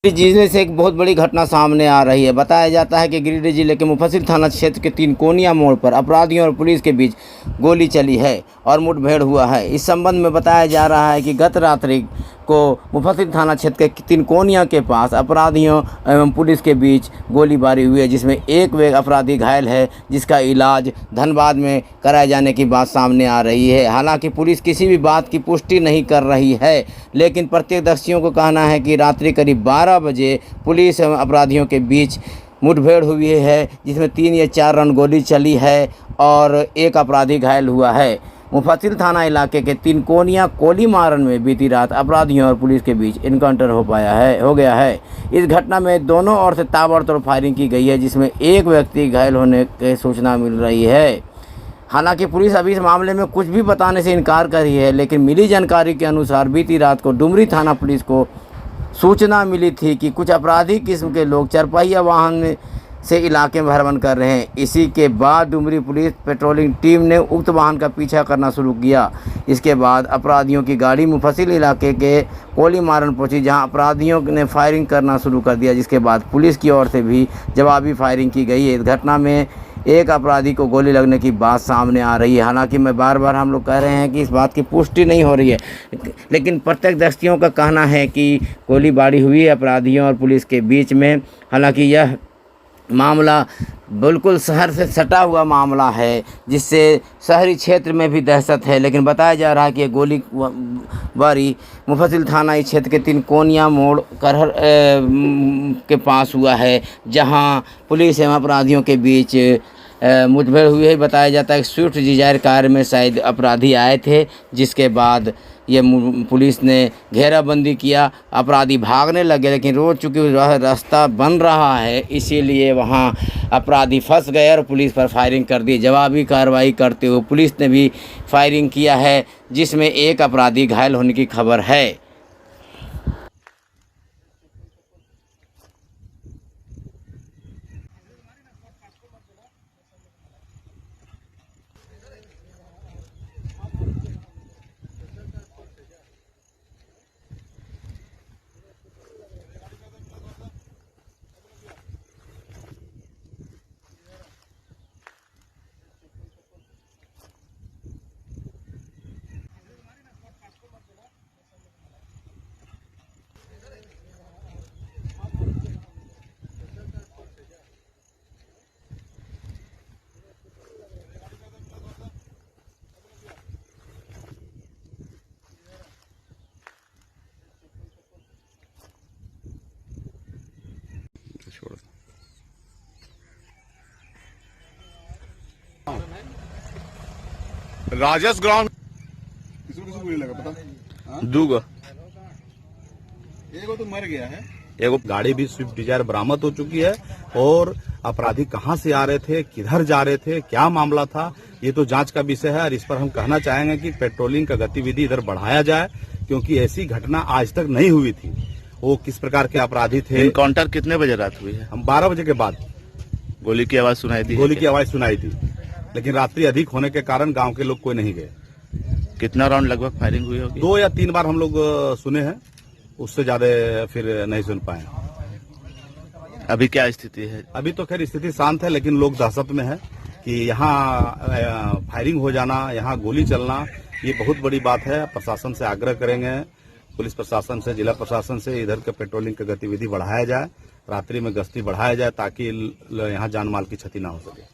जिले से एक बहुत बड़ी घटना सामने आ रही है। बताया जाता है कि गिरिडीह जिले के मुफस्सिल थाना क्षेत्र के तीन कोनिया मोड़ पर अपराधियों और पुलिस के बीच गोली चली है और मुठभेड़ हुआ है। इस संबंध में बताया जा रहा है कि गत रात्रि को मुफस्सिल थाना क्षेत्र के तीन कोनिया के पास अपराधियों एवं पुलिस के बीच गोलीबारी हुई है, जिसमें एक अपराधी घायल है, जिसका इलाज धनबाद में कराए जाने की बात सामने आ रही है। हालांकि पुलिस किसी भी बात की पुष्टि नहीं कर रही है, लेकिन प्रत्यक्षदर्शियों को कहना है कि रात्रि करीब 12 बजे पुलिस एवं अपराधियों के बीच मुठभेड़ हुई है, जिसमें 3 या 4 राउंड गोली चली है और एक अपराधी घायल हुआ है। मुफस्सिल थाना इलाके के तीन कोनिया कोली मारन में बीती रात अपराधियों और पुलिस के बीच इनकाउंटर हो गया है। इस घटना में दोनों ओर से ताबड़तोड़ फायरिंग की गई है, जिसमें एक व्यक्ति घायल होने की सूचना मिल रही है। हालांकि पुलिस अभी इस मामले में कुछ भी बताने से इनकार कर रही है, लेकिन मिली जानकारी के अनुसार बीती रात को डुमरी थाना पुलिस को सूचना मिली थी कि कुछ अपराधी किस्म के लोग चारपहिया वाहन से इलाके में भ्रमण कर रहे हैं। इसी के बाद डुमरी पुलिस पेट्रोलिंग टीम ने उक्त वाहन का पीछा करना शुरू किया। इसके बाद अपराधियों की गाड़ी मुफस्सिल इलाके के कोली मारन पहुंची, जहां अपराधियों ने फायरिंग करना शुरू कर दिया, जिसके बाद पुलिस की ओर से भी जवाबी फायरिंग की गई है। इस घटना में एक अपराधी को गोली लगने की बात सामने आ रही है। हालांकि मैं बार बार हम लोग कह रहे हैं कि इस बात की पुष्टि नहीं हो रही है, लेकिन प्रत्यक्षदर्शियों का कहना है कि गोलीबारी हुई है अपराधियों और पुलिस के बीच में। हालांकि यह मामला बिल्कुल शहर से सटा हुआ मामला है, जिससे शहरी क्षेत्र में भी दहशत है। लेकिन बताया जा रहा है कि गोलीबारी मुफस्सिल थाना इस क्षेत्र के तीन कोनिया मोड़ करहर के पास हुआ है, जहां पुलिस एवं अपराधियों के बीच मुठभेड़ हुई है। बताया जाता है कि स्विफ्ट डिजायर कार में शायद अपराधी आए थे, जिसके बाद ये पुलिस ने घेराबंदी किया। अपराधी भागने लगे, लेकिन रोड चूँकि रास्ता बन रहा है, इसीलिए वहाँ अपराधी फंस गए और पुलिस पर फायरिंग कर दी। जवाबी कार्रवाई करते हुए पुलिस ने भी फायरिंग किया है, जिसमें एक अपराधी घायल होने की खबर है। राजस ग्राउंड किसी को लगा पता दूगो एगो तो मर गया है। एगो गाड़ी भी स्विफ्ट डिजायर बरामद हो चुकी है और अपराधी कहां से आ रहे थे, किधर जा रहे थे, क्या मामला था, ये तो जांच का विषय है। और इस पर हम कहना चाहेंगे कि पेट्रोलिंग का गतिविधि इधर बढ़ाया जाए, क्योंकि ऐसी घटना आज तक नहीं हुई थी। वो किस प्रकार के अपराधी थे। इनकाउंटर कितने बजे रात हुई है? हम 12 बजे के बाद गोली की आवाज सुनाई दी? गोली की आवाज सुनाई थी, लेकिन रात्रि अधिक होने के कारण गांव के लोग कोई नहीं गए। कितना राउंड लगभग फायरिंग हुई होगी? 2 या 3 बार हम लोग सुने हैं, उससे ज्यादा फिर नहीं सुन पाए। अभी क्या स्थिति है? अभी तो खैर स्थिति शांत है, लेकिन लोग दहशत में है कि यहाँ फायरिंग हो जाना, यहाँ गोली चलना, ये बहुत बड़ी बात है। प्रशासन से आग्रह करेंगे, पुलिस प्रशासन से, जिला प्रशासन से, इधर के पेट्रोलिंग की गतिविधि बढ़ाया जाए, रात्रि में गश्ती बढ़ाया जाए, ताकि यहाँ जान माल की क्षति ना हो सके।